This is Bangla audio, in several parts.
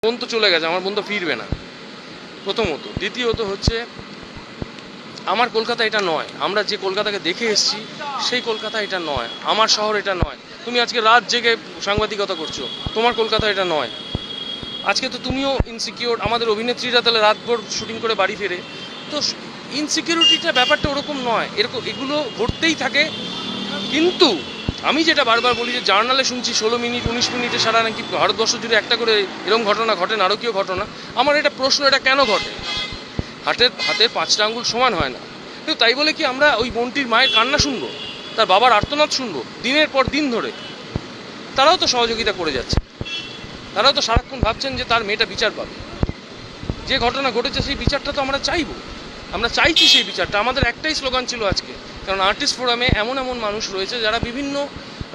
বোন তো চলে গেছে, আমার বোন তো ফিরবে না প্রথমত। দ্বিতীয়ত হচ্ছে আমার কলকাতা এটা নয়, আমরা যে কলকাতাকে দেখে এসেছি সেই কলকাতা এটা নয়, আমার শহর এটা নয়। তুমি আজকে রাত জেগে সাংবাদিকতা করছো, তোমার কলকাতা এটা নয়। আজকে তো তুমিও ইনসিকিউর, আমাদের অভিনেত্রীরা তাহলে রাতভর শুটিং করে বাড়ি ফেরে, তো ইনসিকিউরিটিটা ব্যাপারটা ওরকম নয়, এরকম এগুলো ঘটতেই থাকে। কিন্তু আমি যেটা বারবার বলি যে জার্নালে শুনছি 16 মিনিট 19 মিনিটে সারা নাকি ভারতবর্ষ জুড়ে একটা করে এরকম ঘটনা ঘটে, নারকীয় ঘটনা। আমার এটা প্রশ্ন, এটা কেন ঘটে? হাতের 5টা আঙ্গুল সমান হয় না। কিন্তু তাই বলে কি আমরা ওই বোনটির মায়ের কান্না শুনবো, তার বাবার আর্তনাদ শুনবো দিনের পর দিন ধরে? তারাও তো সহযোগিতা করে যাচ্ছে, তারাও তো সারাক্ষণ ভাবছেন যে তার মেয়েটা বিচার পাবে। যে ঘটনা ঘটেছে সেই বিচারটা তো আমরা চাইবো, আমরা চাইছি সেই বিচারটা। আমাদের একটাই স্লোগান ছিল আজকে, কারণ আর্টিস্ট ফোরামে এমন এমন মানুষ রয়েছে যারা বিভিন্ন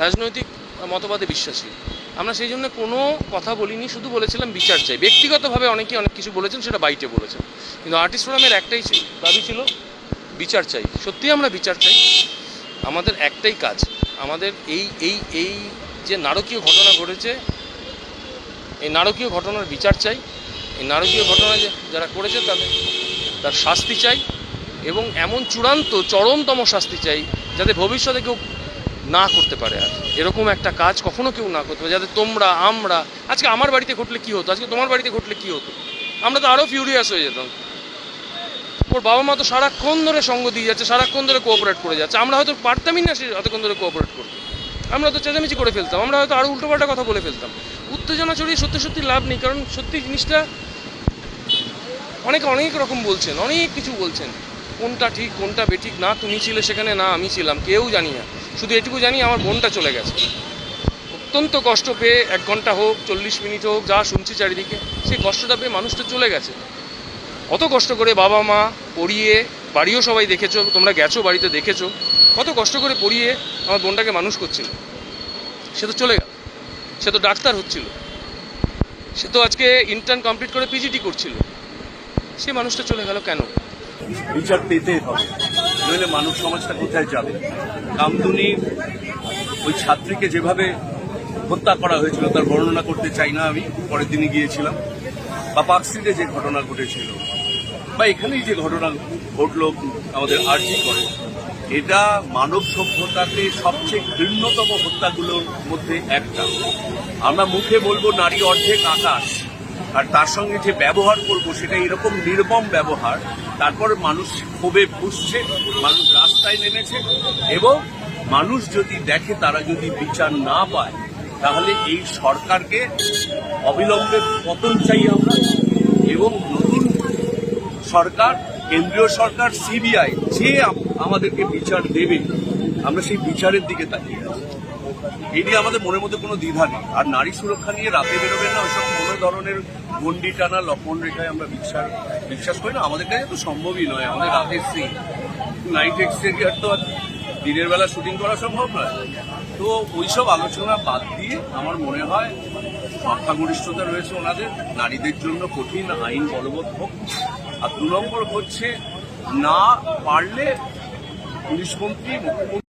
রাজনৈতিক মতবাদে বিশ্বাসী। আমরা সেই জন্য কোনো কথা বলিনি, শুধু বলেছিলাম বিচার চাই। ব্যক্তিগতভাবে অনেকে অনেক কিছু বলেছেন, সেটা বাইটে বলেছেন, কিন্তু আর্টিস্ট ফোরামের একটাই দাবি ছিল বিচার চাই। সত্যি আমরা বিচার চাই, আমাদের একটাই কাজ। আমাদের এই এই এই যে নারকীয় ঘটনা ঘটেছে, এই নারকীয় ঘটনার বিচার চাই। এই নারকীয় ঘটনা যারা করেছে তার শাস্তি চাই, এবং এমন চূড়ান্ত চরমতম শাস্তি চাই যাতে ভবিষ্যতে কেউ না করতে পারে। আর এরকম একটা কাজ কখনো কেউ না করতে পারে, যাতে তোমরা আমরা আজকে আমার বাড়িতে ঘটলে কি হতো, আজকে তোমার বাড়িতে ঘটলে কি হতো, আমরা তো আরও ফিউরিয়াস হয়ে যেতাম। ওর বাবা মা তো সারাক্ষণ ধরে সঙ্গ দিয়ে যাচ্ছে, সারাক্ষণ ধরে কোঅপারেট করে যাচ্ছে, আমরা হয়তো পারতামই না সে এতক্ষণ ধরে কোঅপারেট করতে। আমরা তো চেঁচামেচি করে ফেলতাম, আমরা হয়তো আরও উল্টোপাল্টা কথা বলে ফেলতাম। উত্তেজনা ছড়িয়ে সত্যি সত্যি লাভ নেই, কারণ সত্যি জিনিসটা অনেক রকম বলছেন, অনেক কিছু বলছেন, কোনটা ঠিক কোনটা বেঠিক, না তুমি ছিলে সেখানে, না আমি ছিলাম, কেউ জানি না। শুধু এটুকু জানি আমার বোনটা চলে গেছে, অত্যন্ত কষ্ট পেয়ে, 1 ঘন্টা হোক 40 মিনিট হোক, যা শুনছি চারিদিকে, সেই কষ্টটা পেয়ে মানুষটা চলে গেছে। কত কষ্ট করে বাবা মা পড়িয়ে, বাড়িও সবাই দেখেছো, তোমরা গেছো বাড়িতে দেখেছো, কত কষ্ট করে পড়িয়ে আমার বোনটাকে মানুষ করছিল, সে তো চলে গেল। সে তো ডাক্তার হচ্ছিল, সে তো আজকে ইন্টার্ন কমপ্লিট করে পিজিটি করছিল, সে মানুষটা চলে গেল কেন? বিচার পেতেই হবে, নইলে মানব সমাজটা কোথায় যাবে? কামদুনি ওই ছাত্রীকে যেভাবে হত্যা করা হয়েছিল তার বর্ণনা করতে চাই না আমি, পরের দিনই গিয়েছিলাম। বা পার্কস্ট্রিটে যে ঘটনা ঘটেছিল, বা এখানেই যে ঘটনা ঘটল আমাদের আরজি করে, এটা মানব সভ্যতাতে সবচেয়ে ঘৃণ্যতম হত্যাগুলোর মধ্যে একটা। আমরা মুখে বলবো নারী অর্ধেক আকাশ, আর তার সঙ্গে যে ব্যবহার করবো সেটা এরকম নির্মম ব্যবহার। তারপর মানুষ ক্ষোভে ফুঁসছে, মানুষ রাস্তায় নেমেছে, এবং মানুষ যদি দেখে তারা যদি বিচার না পায়, তাহলে এই সরকারকে অবিলম্বে পতন চাই আমরা, এবং নতুন সরকার, কেন্দ্রীয় সরকার, সিবিআই যে আমাদেরকে বিচার দেবে, আমরা সেই বিচারের দিকে তাকিয়ে আছি। এই নিয়ে আমাদের মনের মধ্যে কোনো দ্বিধা নেই। আর নারী সুরক্ষা নিয়ে রাতে বেরোবেন না, ওইসব কোনো ধরনের গন্ডি টানা লক্ষণ রেখায় আমরা বিশ্বাস করি না। আমাদের কাছে তো সম্ভবই নয়। আমাদের রাতের সিন, নাইট এক্সটেরিয়ার তো আর দিনের বেলা শুটিং করা সম্ভব নয়। তো ওইসব আলোচনা বাদ দিয়ে আমার মনে হয় সংখ্যাগরিষ্ঠতা রয়েছে ওনাদের, নারীদের জন্য কঠিন আইন বলবৎ হোক। আর 2 নম্বর হচ্ছে, না পারলে পুলিশ মন্ত্রী, মুখ্যমন্ত্রী